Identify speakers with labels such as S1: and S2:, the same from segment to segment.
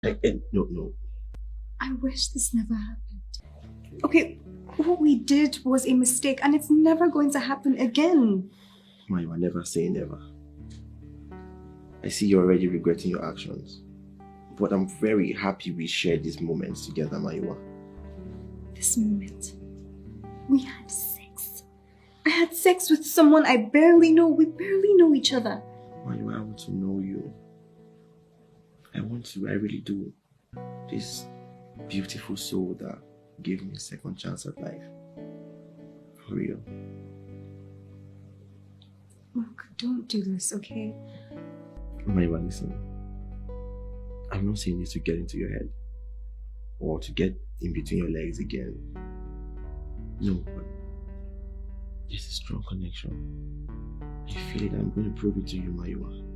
S1: No.
S2: I wish this never happened. Okay, what we did was a mistake and it's never going to happen again.
S1: Maiwa, never say never. I see you're already regretting your actions. But I'm very happy we shared these moments together, Maiwa.
S2: This moment? We had sex. I had sex with someone I barely know. We barely know each other.
S1: Maiwa, I want to know you. I really do. This beautiful soul that gave me a second chance at life. For real.
S2: Look, don't do this, okay?
S1: Maiwa, listen. I'm not saying this to get into your head or to get in between your legs again. No, but there's a strong connection. I feel it. I'm going to prove it to you, Maiwa.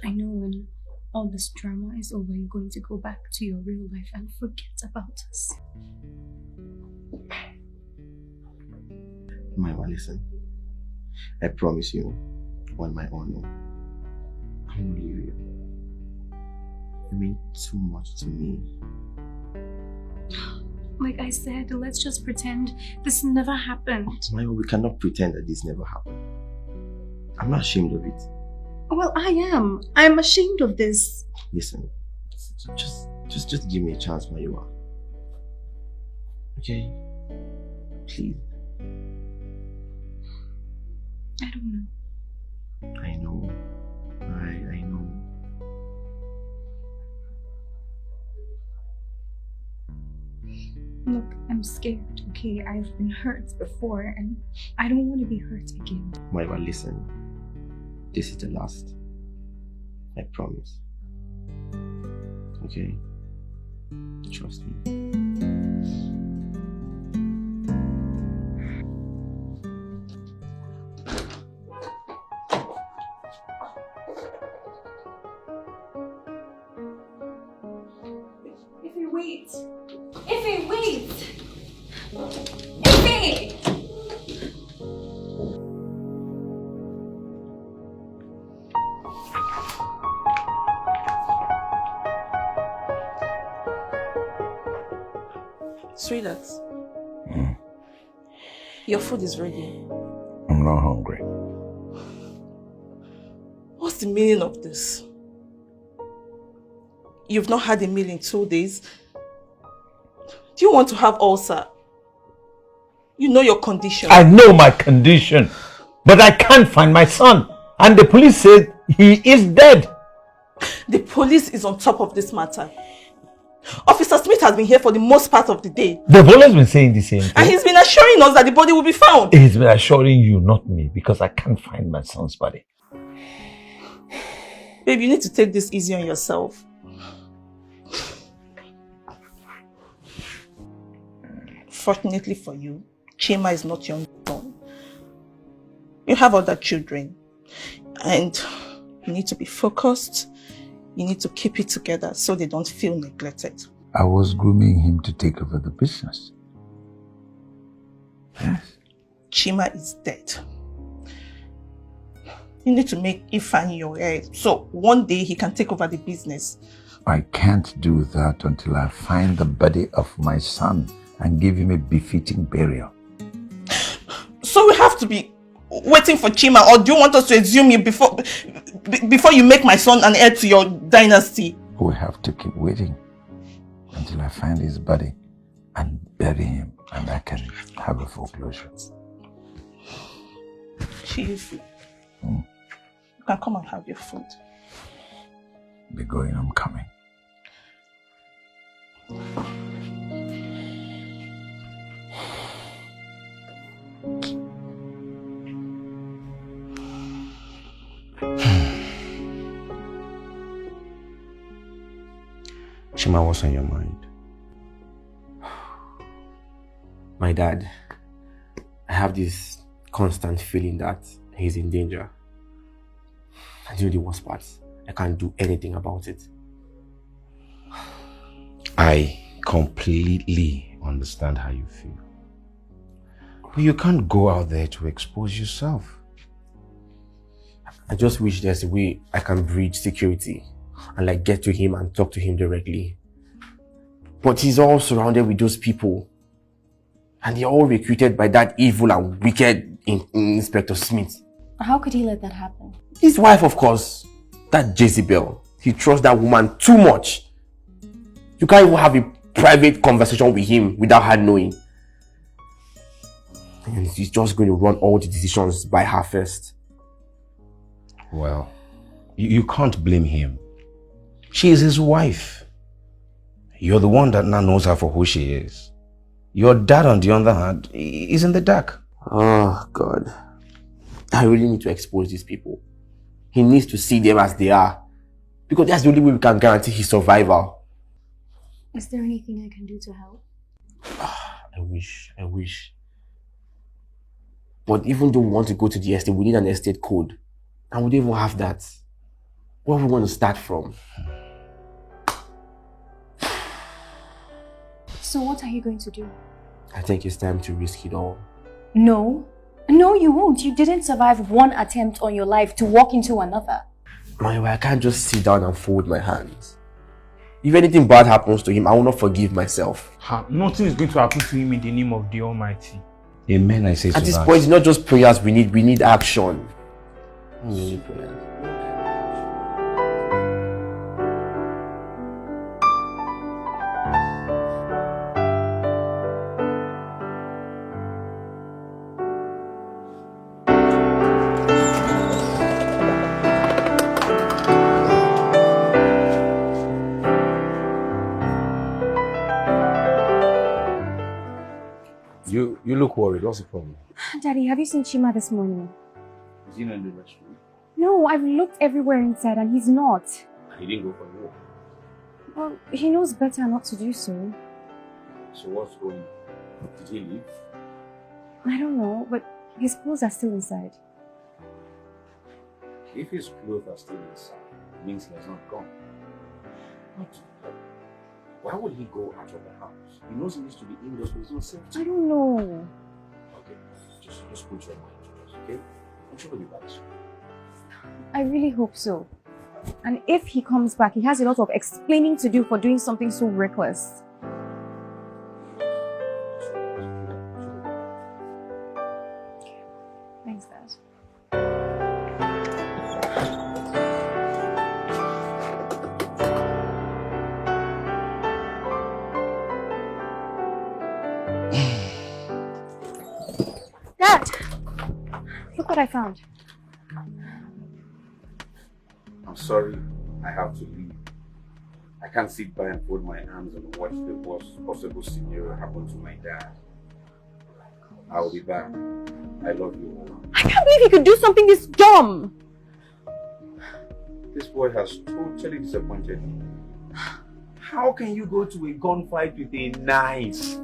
S2: I know when all this drama is over, you're going to go back to your real life and forget about us.
S1: Maiwa, listen. I promise you, on my honor, I won't leave you. You mean too much to me.
S2: Like I said, let's just pretend this never happened.
S1: Maiwa, we cannot pretend that this never happened. I'm not ashamed of it.
S2: Well, I am. I'm ashamed of this.
S1: Listen, just give me a chance, Maiwa. Okay? Please.
S2: I don't know.
S1: I know. Alright, I know.
S2: Look, I'm scared, okay? I've been hurt before and I don't want to be hurt again.
S1: Maiwa, listen. This is the last. I promise. Okay? Trust me.
S2: Wait! Ife, wait! Ife!
S3: Sweetheart, your food is ready.
S4: I'm not hungry.
S3: What's the meaning of this? You've not had a meal in 2 days. Do you want to have ulcer? You know your condition.
S4: I know my condition, but I can't find my son. And the police said he is dead.
S3: The police is on top of this matter. Officer Smith has been here for the most part of the day.
S4: They've always been saying the same thing.
S3: And he's been assuring us that the body will be found.
S4: He's been assuring you, not me, because I can't find my son's body.
S3: Babe, you need to take this easy on yourself. Fortunately for you, Chima is not your son. You have other children. And you need to be focused. You need to keep it together so they don't feel neglected.
S4: I was grooming him to take over the business. Yes.
S3: Chima is dead. You need to make Ifeanyi your heir, so one day he can take over the business.
S4: I can't do that until I find the body of my son and give him a befitting burial.
S3: So we have to be waiting for Chima, or do you want us to exhume you before you make my son an heir to your dynasty?
S4: We have to keep waiting until I find his body and bury him, and I can have a foreclosure.
S3: Chief, you can come and have your food.
S4: Be going, I'm coming.
S1: Chima, what's on your mind? My dad. I have this constant feeling that he's in danger. And you know the worst part? I can't do anything about it.
S5: I completely understand how you feel. But you can't go out there to expose yourself.
S1: I just wish there's a way I can breach security and like get to him and talk to him directly. But he's all surrounded with those people. And they're all recruited by that evil and wicked Inspector Smith.
S2: How could he let that happen?
S1: His wife, of course. That Jezebel. He trusts that woman too much. You can't even have a private conversation with him without her knowing. And he's just going to run all the decisions by her first.
S5: Well, you can't blame him. She is his wife. You're the one that now knows her for who she is. Your dad, on the other hand, is in the dark.
S1: Oh, God. I really need to expose these people. He needs to see them as they are. Because that's the only way we can guarantee his survival.
S2: Is there anything I can do to help?
S1: I wish. But even though we want to go to the estate, we need an estate code. And we don't even have that. Where are we going to start from?
S2: So what are you going to do?
S1: I think it's time to risk it all.
S2: No. No, you won't. You didn't survive one attempt on your life to walk into another.
S1: I can't just sit down and fold my hands. If anything bad happens to him, I will not forgive myself.
S6: Nothing is going to happen to him in the name of the Almighty.
S5: Amen, I say to that.
S1: At this point, it's not just prayers we need action. We need prayers.
S5: You look worried. What's the problem?
S7: Daddy, have you seen Chima this morning?
S5: Is he not in the restroom?
S7: No, I've looked everywhere inside and he's not.
S5: He didn't go for a walk.
S7: Well, he knows better not to do so.
S5: So what's going on? Did he leave?
S7: I don't know, but his clothes are still inside.
S5: If his clothes are still inside, it means he has not gone. Why would he go out of the house? He knows he needs to be indoors for his own safety.
S7: I don't know.
S5: Okay, just put your mind to this, okay? I'm sure he'll be back soon.
S7: I really hope so. And if he comes back, he has a lot of explaining to do for doing something so reckless. Thanks, Dad. Dad! Look what I found.
S5: I'm sorry, I have to leave. I can't sit by and fold my arms and watch the worst possible scenario happen to my dad. I'll be back. I love you all.
S7: I can't believe he could do something this dumb!
S5: This boy has totally disappointed me. How can you go to a gunfight with a knife?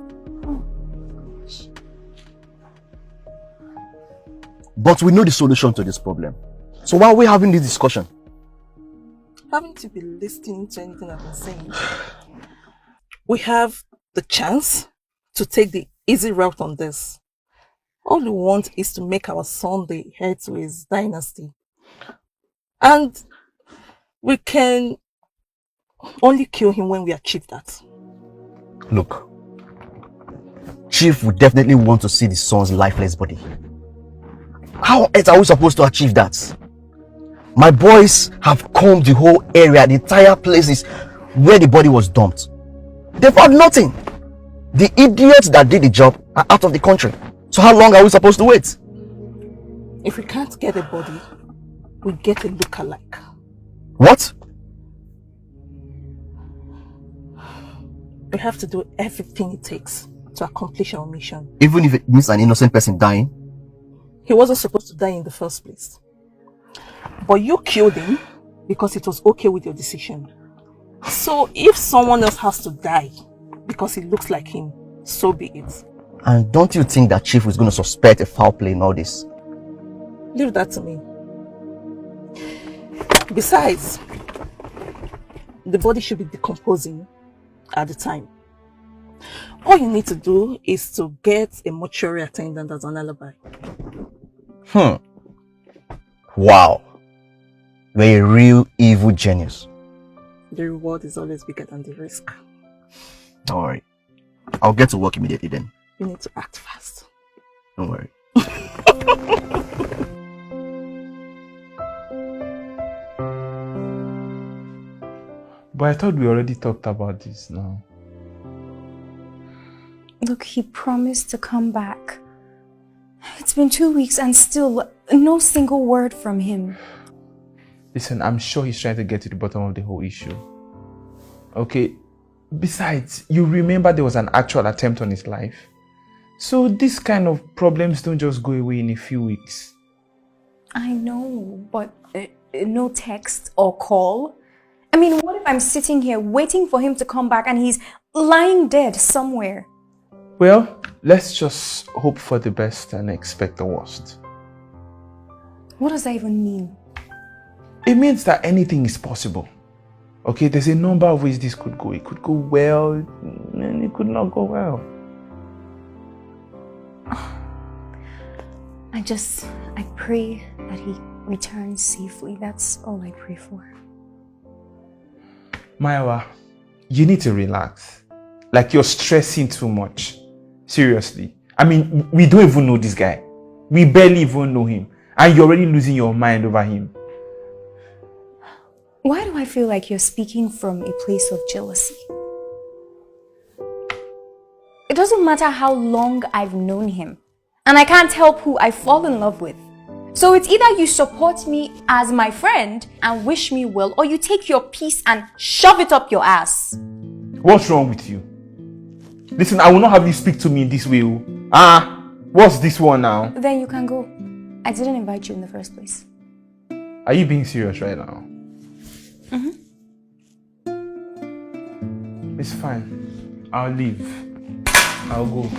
S8: But we know the solution to this problem. So why are we having this discussion?
S3: Haven't you been listening to anything I've been saying? We have the chance to take the easy route on this. All we want is to make our son the heir to his dynasty. And we can only kill him when we achieve that.
S8: Look, Chief would definitely want to see the son's lifeless body. How else are we supposed to achieve that? My boys have combed the whole area, the entire places where the body was dumped. They found nothing. The idiots that did the job are out of the country. So how long are we supposed to wait?
S3: If we can't get a body, we get a look-alike.
S8: What?
S3: We have to do everything it takes to accomplish our mission.
S8: Even if it means an innocent person dying?
S3: He wasn't supposed to die in the first place. But you killed him because it was okay with your decision. So if someone else has to die because he looks like him, so be it.
S8: And don't you think that Chief is going to suspect a foul play in all this?
S3: Leave that to me. Besides, the body should be decomposing at the time. All you need to do is to get a mortuary attendant as an alibi.
S8: Wow. You're a real evil genius.
S3: the reward is always bigger than the risk.
S8: Don't worry. I'll get to work immediately then.
S3: You need to act fast.
S8: Don't worry.
S6: But I thought we already talked about this now.
S7: Look, he promised to come back. It's been 2 weeks and still no single word from him.
S6: Listen, I'm sure he's trying to get to the bottom of the whole issue. Okay, besides, you remember there was an actual attempt on his life. So this kind of problems don't just go away in a few weeks.
S7: I know, but no text or call. I mean, what if I'm sitting here waiting for him to come back and he's lying dead somewhere?
S6: Well, let's just hope for the best and expect the worst.
S7: What does that even mean?
S6: It means that anything is possible. Okay, there's a number of ways this could go. It could go well, and it could not go well.
S7: I pray that he returns safely. That's all I pray for.
S6: Maiwa, you need to relax. Like you're stressing too much. Seriously. I mean, we don't even know this guy. We barely even know him. And you're already losing your mind over him.
S7: Why do I feel like you're speaking from a place of jealousy? It doesn't matter how long I've known him. And I can't help who I fall in love with. So it's either you support me as my friend and wish me well, or you take your piece and shove it up your ass.
S6: What's wrong with you? Listen, I will not have you speak to me in this way. What's this one now?
S7: Then you can go. I didn't invite you in the first place.
S6: Are you being serious right now? It's fine. I'll leave. I'll go.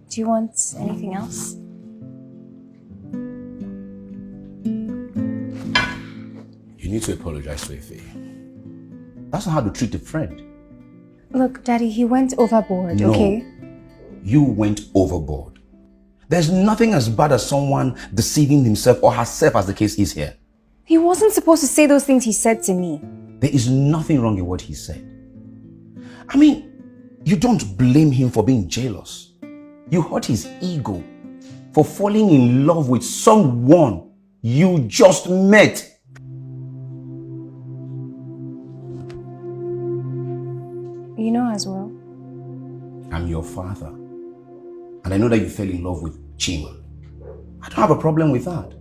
S7: Do you want anything else?
S5: You need to apologize to Ife. That's not how to treat a friend.
S7: Look, Daddy, he went overboard,
S5: No,
S7: okay?
S5: you went overboard. There's nothing as bad as someone deceiving himself or herself, as the case is here.
S7: He wasn't supposed to say those things he said to me.
S5: There is nothing wrong in what he said. I mean, you don't blame him for being jealous. You hurt his ego for falling in love with someone you just met.
S7: You know as well.
S5: I'm your father. And I know that you fell in love with Chima. I don't have a problem with that.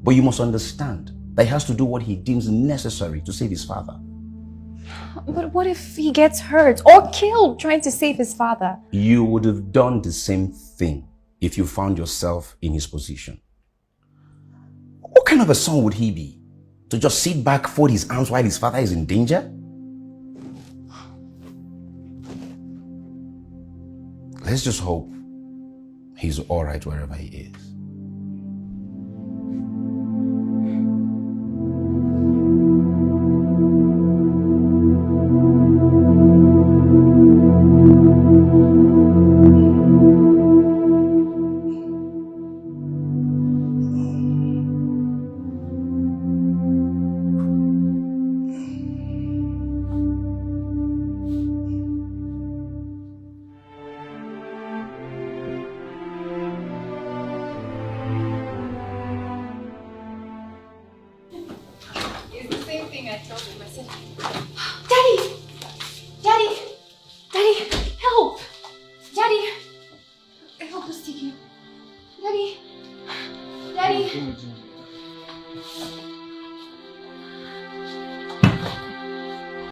S5: But you must understand that he has to do what he deems necessary to save his father.
S7: But what if he gets hurt or killed trying to save his father?
S5: You would have done the same thing if you found yourself in his position. What kind of a son would he be? To just sit back, fold his arms while his father is in danger? Let's just hope he's all right wherever he is.
S7: Daddy! Daddy!